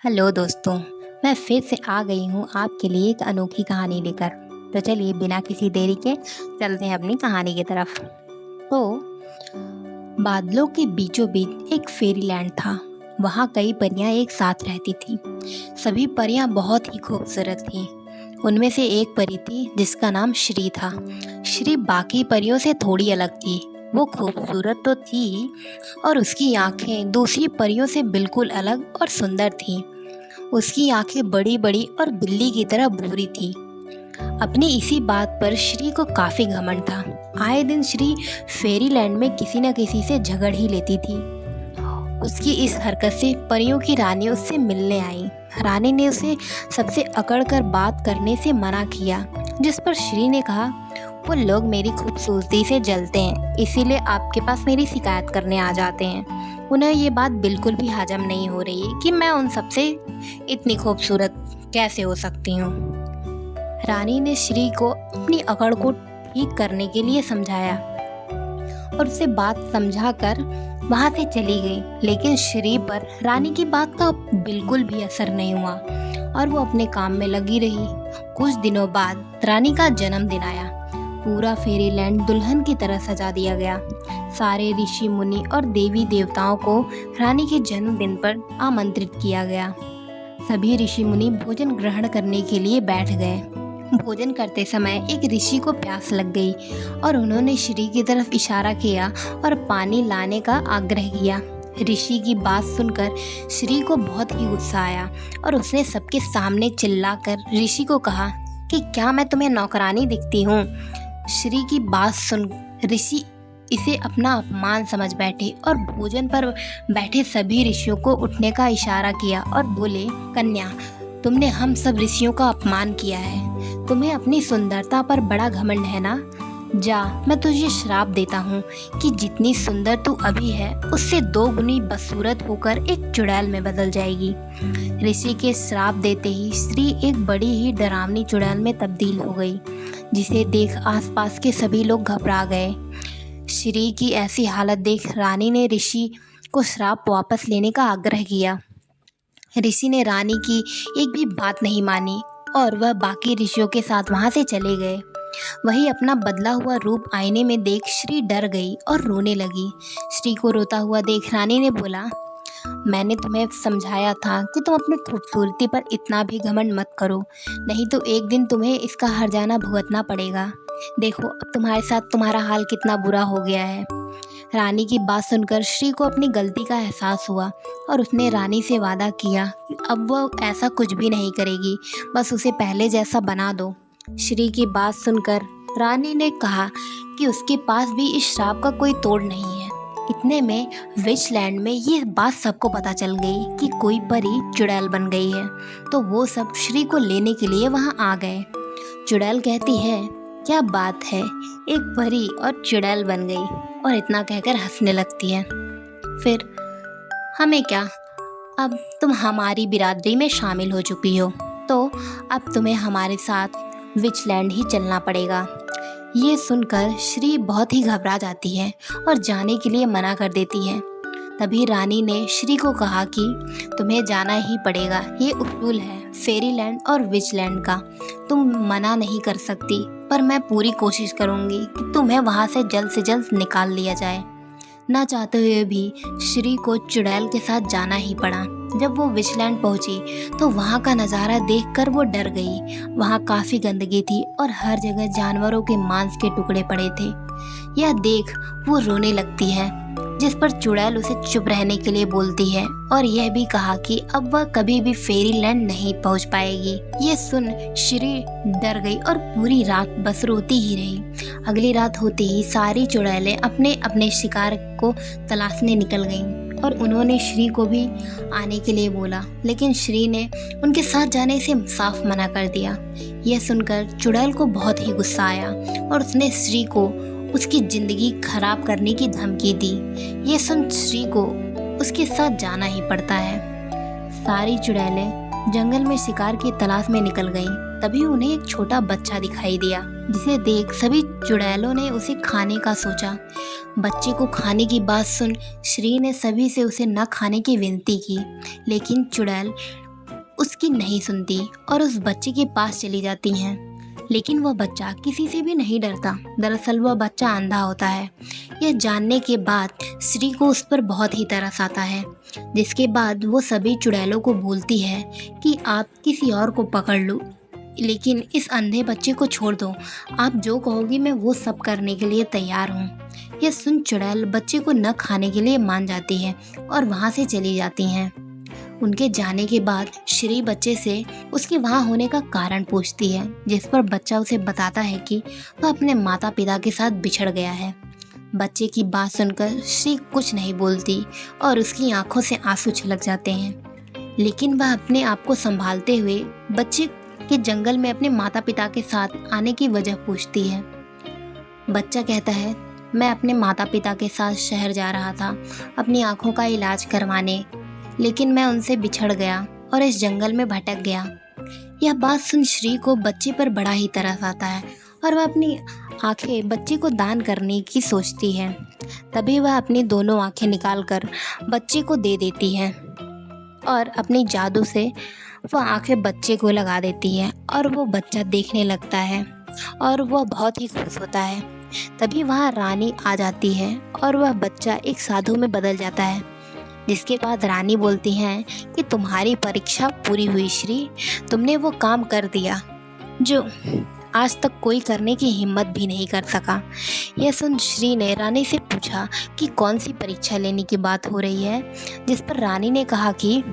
Hello दोस्तों। मैं फिर से आ गई हूँ आपके लिए एक अनोखी कहानी लेकर। तो चलिए बिना किसी देरी के चलते हैं अपनी कहानी की तरफ। तो बादलों के बीचों बीच एक फेरीलैंड था। वहाँ कई परियां एक साथ रहती थीं। सभी परियां बहुत ही खूबसूरत थीं। उनमें से एक परी थी जिसका नाम श्री था। श्री बाकी परियों से थोड़ी अलग थी। वो खूबसूरत तो थी और उसकी आंखें दूसरी परियों से बिल्कुल अलग और सुंदर थीं। उसकी आंखें बड़ी बड़ी और बिल्ली की तरह भूरी थी। अपनी इसी बात पर श्री को काफी घमंड था। आए दिन श्री फेरीलैंड में किसी न किसी से झगड़ ही लेती थी। उसकी इस हरकत से परियों की रानी उससे मिलने आई। रानी ने उसे सबसे अकड़ कर बात करने से मना किया, जिस पर श्री ने कहा, वो लोग मेरी खूबसूरती से जलते हैं, इसीलिए आपके पास मेरी शिकायत करने आ जाते हैं। उन्हें ये बात बिल्कुल भी हजम नहीं हो रही कि मैं उन सबसे इतनी खूबसूरत कैसे हो सकती हूँ। रानी ने श्री को अपनी अकड़ को ठीक करने के लिए समझाया और उसे बात समझाकर वहां से चली गई। लेकिन श्री पर रानी की बात का बिल्कुल भी असर नहीं हुआ और वो अपने काम में लगी रही। कुछ दिनों बाद रानी का जन्मदिन आया। पूरा फेरीलैंड दुल्हन की तरह सजा दिया गया। सारे ऋषि मुनि और देवी देवताओं को रानी के जन्मदिन पर आमंत्रित किया गया। सभी ऋषि मुनि भोजन ग्रहण करने के लिए बैठ गए। भोजन करते समय एक ऋषि को प्यास लग गई और उन्होंने श्री की तरफ इशारा किया और पानी लाने का आग्रह किया। ऋषि की बात सुनकर श्री को बहुत ही गुस्सा आया और उसने सबके सामने चिल्लाकर ऋषि को कहा कि क्या मैं तुम्हें नौकरानी दिखती हूँ। श्री की बात सुन ऋषि इसे अपना अपमान समझ बैठे और भोजन पर बैठे सभी ऋषियों को उठने का इशारा किया और बोले, कन्या, तुमने हम सब ऋषियों का अपमान किया है। तुम्हें अपनी सुंदरता पर बड़ा घमंड है ना? जा, मैं तुझे श्राप देता हूँ कि जितनी सुंदर तू अभी है उससे 2 गुनी बदसूरत होकर एक चुड़ैल में बदल जाएगी। ऋषि के श्राप देते ही श्री एक बड़ी ही डरावनी चुड़ैल में तब्दील हो गई, जिसे देख आसपास के सभी लोग घबरा गए। श्री की ऐसी हालत देख रानी ने ऋषि को श्राप वापस लेने का आग्रह किया। ऋषि ने रानी की एक भी बात नहीं मानी और वह बाकी ऋषियों के साथ वहां से चले गए। वही अपना बदला हुआ रूप आईने में देख श्री डर गई और रोने लगी। श्री को रोता हुआ देख रानी ने बोला, मैंने तुम्हें समझाया था कि तुम अपनी खूबसूरती पर इतना भी घमंड मत करो, नहीं तो एक दिन तुम्हें इसका हर्जाना भुगतना पड़ेगा। देखो अब तुम्हारे साथ तुम्हारा हाल कितना बुरा हो गया है। रानी की बात सुनकर श्री को अपनी गलती का एहसास हुआ और उसने रानी से वादा किया कि अब वो ऐसा कुछ भी नहीं करेगी, बस उसे पहले जैसा बना दो। श्री की बात सुनकर रानी ने कहा कि उसके पास भी इस श्राप का कोई तोड़ नहीं है। इतने में विचलैंड में ये बात सबको पता चल गई कि कोई परी चुड़ैल बन गई है, तो वो सब श्री को लेने के लिए वहाँ आ गए। चुड़ैल कहती है, क्या बात है, एक परी और चुड़ैल बन गई, और इतना कहकर हंसने लगती है। फिर हमें क्या, अब तुम हमारी बिरादरी में शामिल हो चुकी हो, तो अब तुम्हें हमारे साथ विचलैंड ही चलना पड़ेगा। ये सुनकर श्री बहुत ही घबरा जाती है और जाने के लिए मना कर देती है। तभी रानी ने श्री को कहा कि तुम्हें जाना ही पड़ेगा, ये उसूल है फेरीलैंड और विचलैंड का, तुम मना नहीं कर सकती, पर मैं पूरी कोशिश करूंगी कि तुम्हें वहां से जल्द निकाल लिया जाए। ना चाहते हुए भी श्री को चुड़ैल के साथ जाना ही पड़ा। जब वो विचलैंड पहुंची तो वहाँ का नज़ारा देखकर वो डर गई। वहाँ काफ़ी गंदगी थी और हर जगह जानवरों के मांस के टुकड़े पड़े थे। यह देख वो रोने लगती है, जिस पर चुड़ैल उसे चुप रहने के लिए बोलती है और यह भी कहा कि अब वह कभी भी फेरीलैंड नहीं पहुंच पाएगी। ये सुन श्री डर गई और पूरी रात बस रोती ही रही। अगली रात होते ही सारी चुड़ैलें अपने अपने शिकार को तलाशने निकल गईं और उन्होंने श्री को भी आने के लिए बोला, लेकिन श्री ने उनके साथ जाने से साफ मना कर दिया। यह सुनकर चुड़ैल को बहुत ही गुस्सा आया और उसने श्री को उसकी जिंदगी खराब करने की धमकी दी। ये सुन श्री को उसके साथ जाना ही पड़ता है। सारी चुड़ैलें जंगल में शिकार की तलाश में निकल गईं। तभी उन्हें एक छोटा बच्चा दिखाई दिया, जिसे देख सभी चुड़ैलों ने उसे खाने का सोचा। बच्चे को खाने की बात सुन श्री ने सभी से उसे न खाने की विनती की, लेकिन चुड़ैल उसकी नहीं सुनती और उस बच्चे के पास चली जाती हैं। लेकिन वह बच्चा किसी से भी नहीं डरता। दरअसल वह बच्चा अंधा होता है। यह जानने के बाद श्री को उस पर बहुत ही तरस आता है, जिसके बाद वो सभी चुड़ैलों को बोलती है कि आप किसी और को पकड़ लो, लेकिन इस अंधे बच्चे को छोड़ दो। आप जो कहोगी मैं वो सब करने के लिए तैयार हूँ। यह सुन चुड़ैल बच्चे को न खाने के लिए मान जाती है और वहाँ से चली जाती हैं। उनके जाने के बाद श्री बच्चे से उसके वहाँ होने का कारण पूछती है, जिस पर बच्चा उसे बताता है कि वह अपने माता पिता के साथ बिछड़ गया है। बच्चे की बात सुनकर श्री कुछ नहीं बोलती और उसकी आंखों से आंसू छलक जाते हैं। लेकिन वह अपने आप को संभालते हुए बच्चे के जंगल में अपने माता पिता के साथ आने की वजह पूछती है। बच्चा कहता है, मैं अपने माता पिता के साथ शहर जा रहा था अपनी आंखों का इलाज करवाने, लेकिन मैं उनसे बिछड़ गया और इस जंगल में भटक गया। यह बात सुन श्री को बच्चे पर बड़ा ही तरस आता है और वह अपनी आंखें बच्चे को दान करने की सोचती है। तभी वह अपनी दोनों आंखें निकालकर बच्चे को दे देती है और अपनी जादू से वह आंखें बच्चे को लगा देती है और वो बच्चा देखने लगता है और वह बहुत ही खुश होता है। तभी वहाँ रानी आ जाती है और वह बच्चा एक साधु में बदल जाता है, जिसके बाद रानी बोलती हैं कि तुम्हारी परीक्षा पूरी हुई श्री, तुमने वो काम कर दिया जो आज तक कोई करने की हिम्मत भी नहीं कर सका। यह सुन श्री ने रानी से पूछा कि कौन सी परीक्षा लेने की बात हो रही है, जिस पर रानी ने कहा कि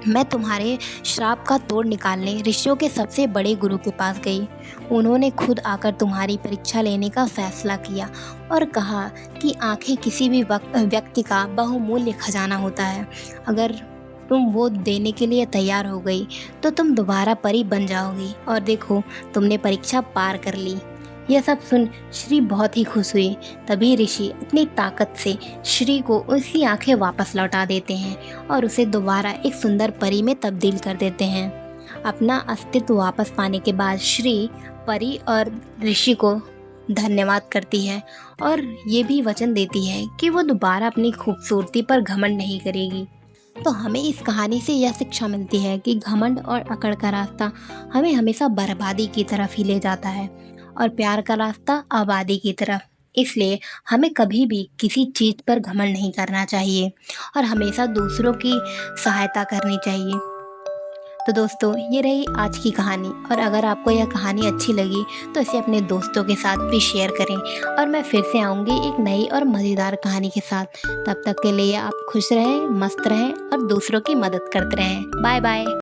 मैं तुम्हारे श्राप का तोड़ निकालने ऋषियों के सबसे बड़े गुरु के पास गई। उन्होंने खुद आकर तुम्हारी परीक्षा लेने का फैसला किया और कहा कि आंखें किसी भी व्यक्ति का बहुमूल्य खजाना होता है। अगर तुम वो देने के लिए तैयार हो गई तो तुम दोबारा परी बन जाओगी और देखो तुमने परीक्षा पार कर ली। यह सब सुन श्री बहुत ही खुश हुई। तभी ऋषि अपनी ताकत से श्री को उसकी आंखें वापस लौटा देते हैं और उसे दोबारा एक सुंदर परी में तब्दील कर देते हैं। अपना अस्तित्व वापस पाने के बाद श्री परी और ऋषि को धन्यवाद करती है और ये भी वचन देती है कि वो दोबारा अपनी खूबसूरती पर घमंड नहीं करेगी। तो हमें इस कहानी से यह शिक्षा मिलती है कि घमंड और अकड़ का रास्ता हमें हमेशा बर्बादी की तरफ ही ले जाता है और प्यार का रास्ता आबादी की तरफ। इसलिए हमें कभी भी किसी चीज़ पर घमंड नहीं करना चाहिए और हमेशा दूसरों की सहायता करनी चाहिए। तो दोस्तों, ये रही आज की कहानी और अगर आपको यह कहानी अच्छी लगी तो इसे अपने दोस्तों के साथ भी शेयर करें और मैं फिर से आऊँगी एक नई और मज़ेदार कहानी के साथ। तब तक के लिए आप खुश रहें, मस्त रहें और दूसरों की मदद करते रहें। Bye bye.